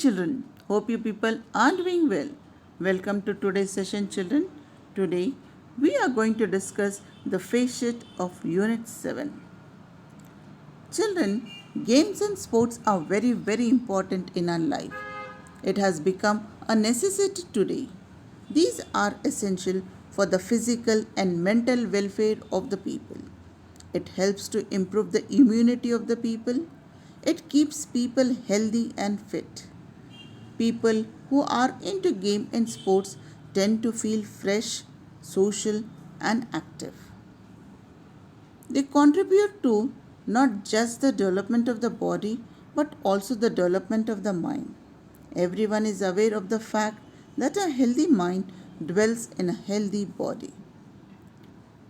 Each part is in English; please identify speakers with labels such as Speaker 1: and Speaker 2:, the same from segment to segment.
Speaker 1: children. Hope you people are doing well. Welcome to today's session, children. Today we are going to discuss the face sheet of Unit 7. Children, games and sports are very important in our life. It has become a necessity today. These are essential for the physical and mental welfare of the people. It helps to improve the immunity of the people. It keeps people healthy and fit. People who are into game and sports tend to feel fresh, social, and active. They contribute to not just the development of the body but also the development of the mind. Everyone is aware of the fact that a healthy mind dwells in a healthy body.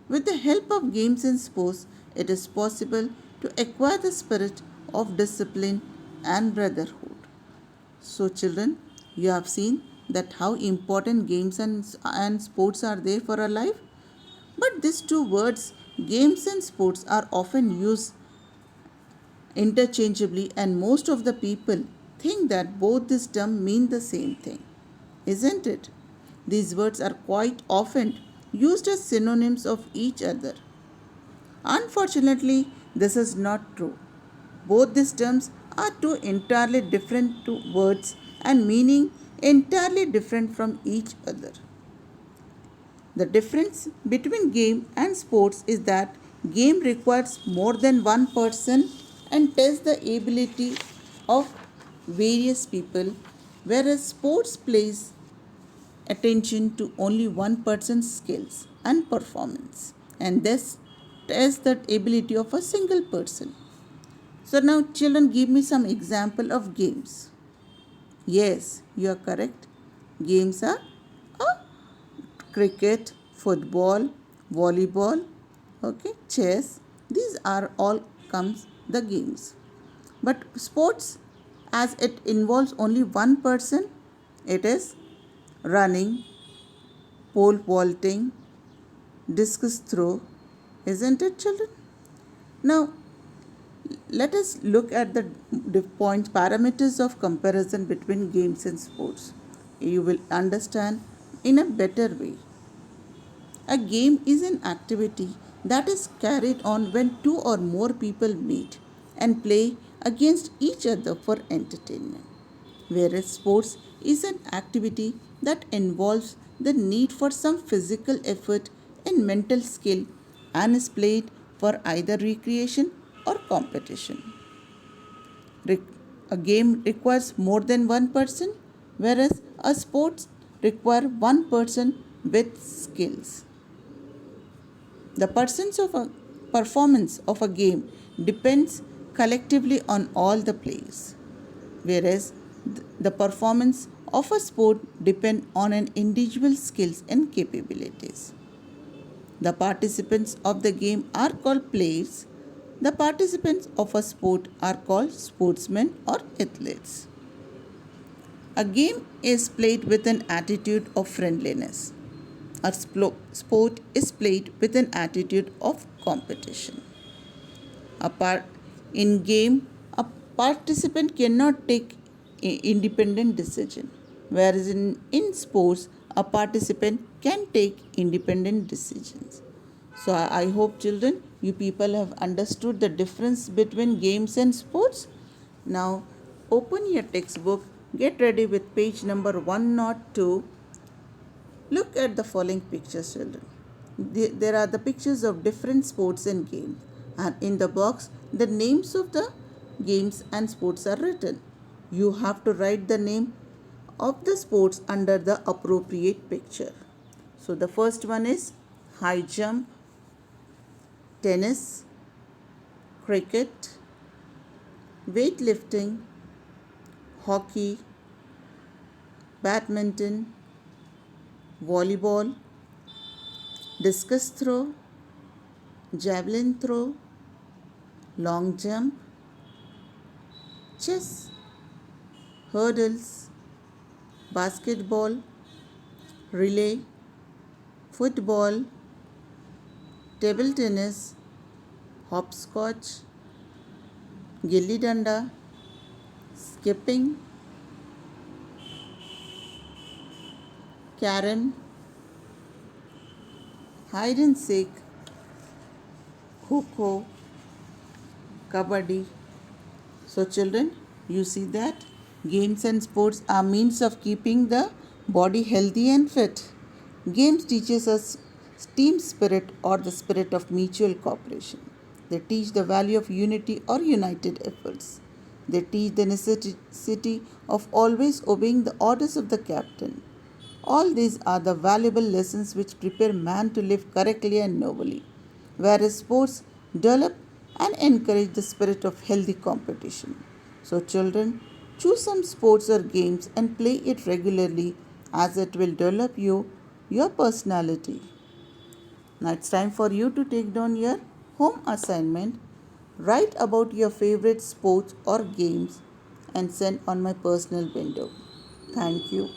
Speaker 1: With the help of games and sports, it is possible to acquire the spirit of discipline and brotherhood. So, children, you have seen that how important games and sports are there for our life. But these two words, games and sports, are often used interchangeably, and most of the people think that both these terms mean the same thing, isn't it? These words are quite often used as synonyms of each other. Unfortunately, this is not true. Both these terms are two entirely different words and meaning entirely different from each other. The difference between game and sports is that game requires more than one person and tests the ability of various people, whereas sports plays attention to only one person's skills and performance and thus tests the ability of a single person. So now children, give me some example of games. Yes, you are correct. Games are cricket, football, volleyball, okay, chess. These are all comes the games. But sports, as it involves only one person, it is running, pole vaulting, discus throw, isn't it, children? Now, let us look at the point parameters of comparison between games and sports. You will understand in a better way. A game is an activity that is carried on when two or more people meet and play against each other for entertainment, whereas sports is an activity that involves the need for some physical effort and mental skill and is played for either recreation or competition. A game requires more than one person, whereas a sport requires one person with skills. The performance of a game depends collectively on all the players, whereas the performance of a sport depends on an individual's skills and capabilities. The participants of the game are called players. The participants of a sport are called sportsmen or athletes. A game is played with an attitude of friendliness. A sport is played with an attitude of competition. In game, a participant cannot take independent decision, whereas in sports, a participant can take independent decisions. So I hope children, you people have understood the difference between games and sports. Now open your textbook, get ready with page number 102. Look at the following pictures, children. There are the pictures of different sports and games, and in the box, the names of the games and sports are written. You have to write the name of the sports under the appropriate picture. So the first one is high jump, tennis, cricket, weightlifting, hockey, badminton, volleyball, discus throw, javelin throw, long jump, chess, hurdles, basketball, relay, football, table tennis, hopscotch, gilli danda, skipping, carom, hide and seek, kho, kabaddi. So, children, you see that games and sports are means of keeping the body healthy and fit. Games teaches us team spirit or the spirit of mutual cooperation. They teach the value of unity or united efforts. They teach the necessity of always obeying the orders of the captain. All these are the valuable lessons which prepare man to live correctly and nobly, whereas sports develop and encourage the spirit of healthy competition. So, children, choose some sports or games and play it regularly as it will develop your personality. Now it's time for you to take down your home assignment. Write about your favorite sports or games and send on my personal window. Thank you.